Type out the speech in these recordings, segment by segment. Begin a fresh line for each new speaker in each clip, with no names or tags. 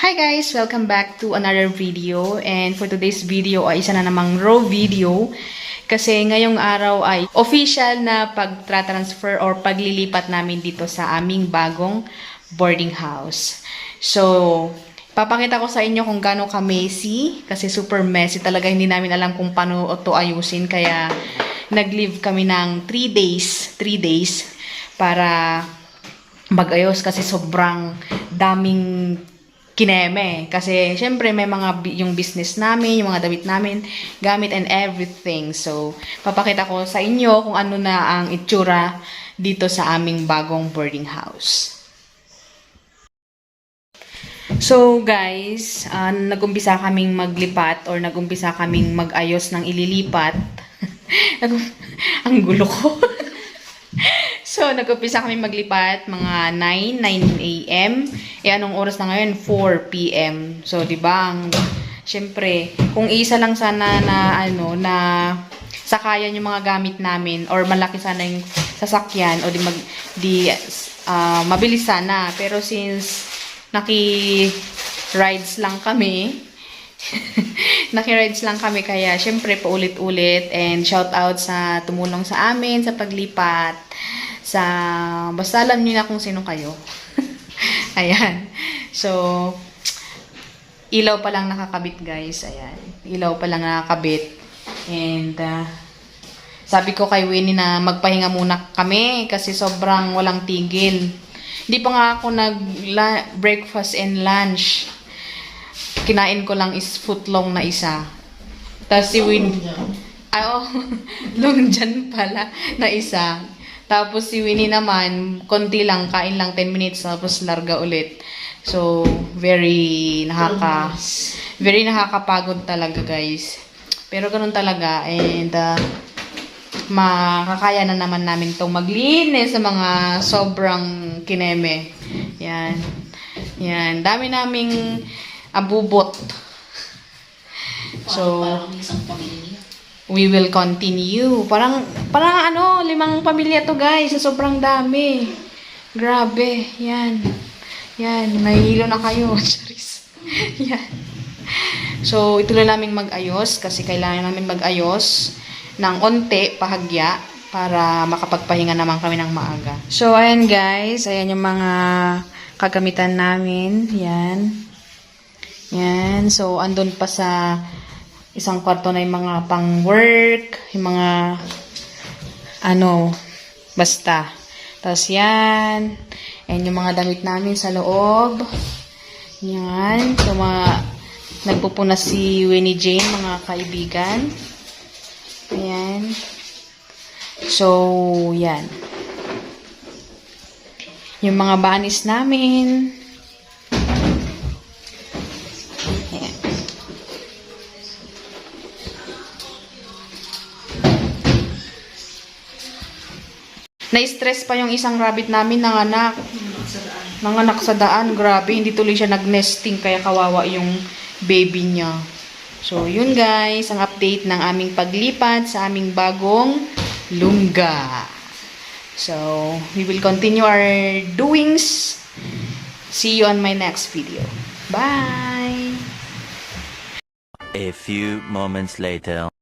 Hi guys! Welcome back to another video. And for today's video ay isa na namang raw video. Kasi ngayong araw ay official na pag-transfer or paglilipat namin dito sa aming bagong boarding house. So, papakita ko sa inyo kung gaano ka-messy. Kasi super messy talaga. Hindi namin alam kung paano ito ayusin. Kaya nag-leave kami ng 3 days para mag-ayos kasi sobrang daming kineme. Kasi, syempre, may mga yung business namin, yung mga damit namin, gamit and everything. So, papakita ko sa inyo kung ano na ang itsura dito sa aming bagong boarding house. So, guys, nag-umpisa kaming maglipat or nag-umpisa kaming mag-ayos ng ililipat. Ang gulo ko. So, nag-umpisa kami maglipat mga 9 a.m. Anong oras na ngayon? 4 p.m. So, di ba? Syempre, kung isa lang sana na sakayan yung mga gamit namin or malaki sana yung sasakyan o mabilis sana. Pero since naki-rides lang kami, kaya syempre paulit-ulit and shout out sa tumulong sa amin sa paglipat. Basta alam niyo na kung sino kayo. Ayan. So, ilaw pa lang nakakabit, guys. Ayan. Ilaw pa lang nakakabit. And, sabi ko kay Winnie na magpahinga muna kami kasi sobrang walang tigil. Hindi pa nga ako nag-breakfast and lunch. Kinain ko lang is footlong na isa. Tapos si Winnie, longjan pala na isa. Tapos si Winnie naman, konti lang, kain lang 10 minutes, tapos larga ulit. So, very nakakapagod talaga, guys. Pero ganun talaga, and makakaya na naman namin itong maglinis sa mga sobrang kineme. Yan. Yan. Dami naming abubot. So, we will continue. Parang 5 pamilya to, guys. Sobrang dami. Grabe. Yan. Yan. Nahihilo na kayo. Charis. Yan. So, ituloy namin mag-ayos kasi kailangan namin mag-ayos ng onte, pahagya, para makapagpahinga naman kami ng maaga. So, ayan, guys. Ayan yung mga kagamitan namin. Yan. Yan. So, andun pa sa isang kwarto na yung mga pang-work, yung mga basta. Tapos yan. And yung mga damit namin sa loob. Yan. So, nagpupunas si Winnie Jane, mga kaibigan. Ayan. So, yan. Yung mga banis namin. Na-stress pa yung isang rabbit namin nanganak sa daan. Grabe, hindi tuloy siya nag-nesting kaya kawawa yung baby niya. So, yun guys, ang update ng aming paglipat sa aming bagong lungga. So, we will continue our doings. See you on my next video. Bye!
A few moments later.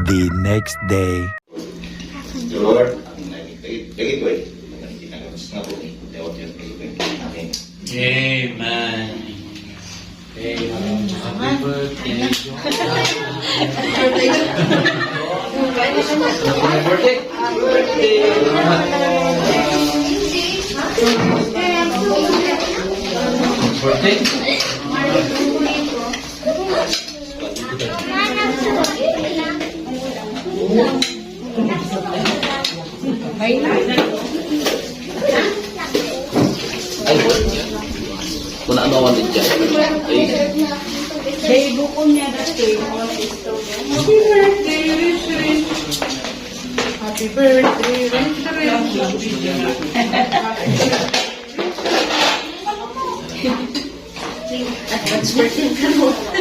The next day.
Lord, lagi ko eh.
Amen. Amen. Happy birthday.
Kung ano ako din dyan.
Day buko niya dati. Happy birthday, Richard. Happy birthday, Richard. At what's birthday ka mo?